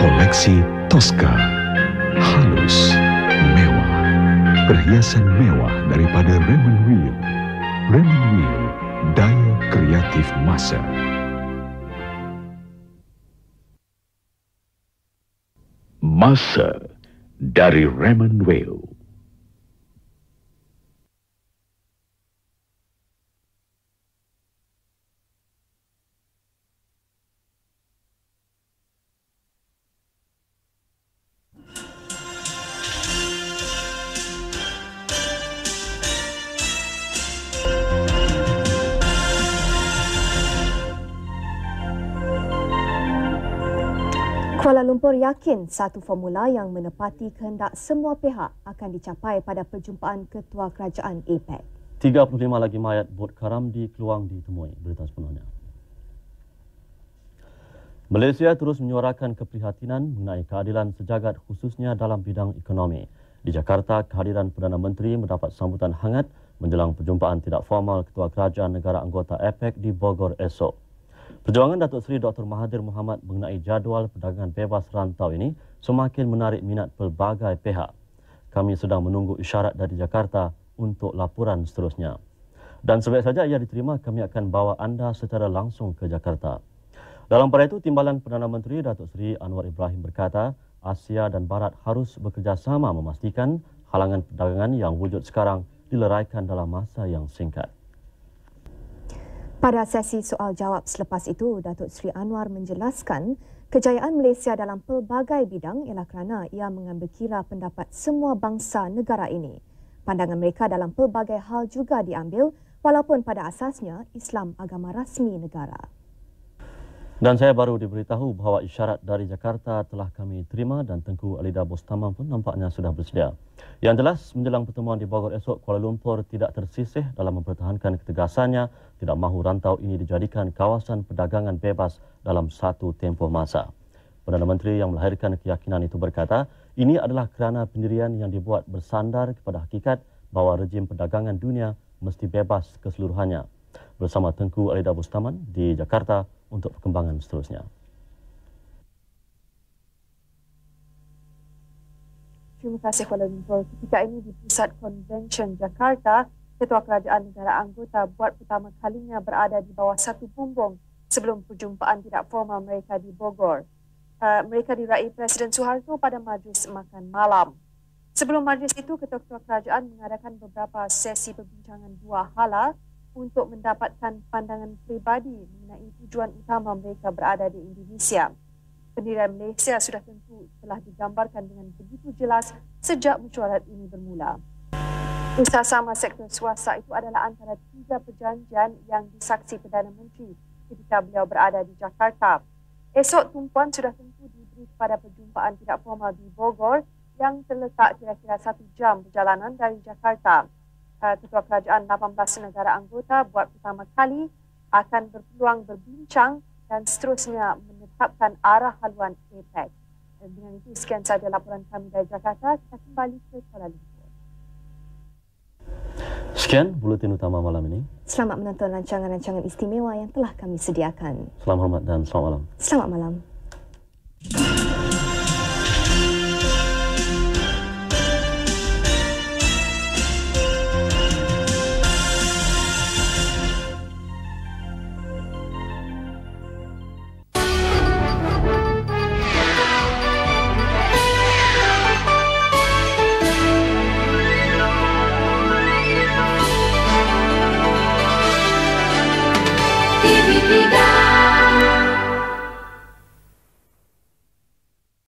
Koleksi Tosca. Halus, mewah. Perhiasan mewah daripada Raymond Weil. Raymond Weil, daya kreatif masa. Masa dari Raymond Weil. Kuala Lumpur yakin satu formula yang menepati kehendak semua pihak akan dicapai pada perjumpaan Ketua Kerajaan APEC. 35 lagi mayat bot karam di Keluang ditemui. Berita sepenuhnya. Malaysia terus menyuarakan keprihatinan mengenai keadilan sejagat khususnya dalam bidang ekonomi. Di Jakarta, kehadiran Perdana Menteri mendapat sambutan hangat menjelang perjumpaan tidak formal Ketua Kerajaan negara anggota APEC di Bogor esok. Perjuangan Datuk Seri Dr. Mahathir Mohamad mengenai jadual perdagangan bebas rantau ini semakin menarik minat pelbagai pihak. Kami sedang menunggu isyarat dari Jakarta untuk laporan seterusnya. Dan sebaik saja ia diterima, kami akan bawa anda secara langsung ke Jakarta. Dalam pada itu, Timbalan Perdana Menteri Datuk Seri Anwar Ibrahim berkata, Asia dan Barat harus bekerjasama memastikan halangan perdagangan yang wujud sekarang dileraikan dalam masa yang singkat. Pada sesi soal-jawab selepas itu, Datuk Seri Anwar menjelaskan kejayaan Malaysia dalam pelbagai bidang ialah kerana ia mengambil kira pendapat semua bangsa negara ini. Pandangan mereka dalam pelbagai hal juga diambil walaupun pada asasnya Islam agama rasmi negara. Dan saya baru diberitahu bahawa isyarat dari Jakarta telah kami terima dan Tengku Alida Bostamam pun nampaknya sudah bersedia. Yang jelas, menjelang pertemuan di Bogor esok, Kuala Lumpur tidak tersisih dalam mempertahankan ketegasannya tidak mahu rantau ini dijadikan kawasan perdagangan bebas dalam satu tempoh masa. Perdana Menteri yang melahirkan keyakinan itu berkata, ini adalah kerana pendirian yang dibuat bersandar kepada hakikat bahawa rejim perdagangan dunia mesti bebas keseluruhannya. Bersama Tengku Alida Bostaman di Jakarta untuk perkembangan seterusnya. Terima kasih Kuala Lumpur. Ketika ini di Pusat Konvensyen Jakarta, Ketua Kerajaan negara anggota buat pertama kalinya berada di bawah satu bumbung sebelum perjumpaan tidak formal mereka di Bogor. Mereka diraih Presiden Suharto pada majlis makan malam. Sebelum majlis itu, Ketua Kerajaan mengadakan beberapa sesi perbincangan dua hala untuk mendapatkan pandangan peribadi mengenai tujuan utama mereka berada di Indonesia. Pendirian Malaysia sudah tentu telah digambarkan dengan begitu jelas sejak mesyuarat ini bermula. Usaha sama sektor swasta itu adalah antara 3 perjanjian yang disaksi Perdana Menteri ketika beliau berada di Jakarta. Esok tumpuan sudah tentu diberi pada perjumpaan tidak formal di Bogor yang terletak kira-kira 1 jam perjalanan dari Jakarta. Ketua Kerajaan 18 negara anggota buat pertama kali akan berpeluang berbincang dan seterusnya menetapkan arah haluan APEC. Dengan itu, sekian sahaja laporan kami dari Jakarta. Kita kembali ke Kuala Lumpur. Sekian buletin utama malam ini. Selamat menonton rancangan-rancangan istimewa yang telah kami sediakan. Selamat hormat dan selamat malam. Selamat malam.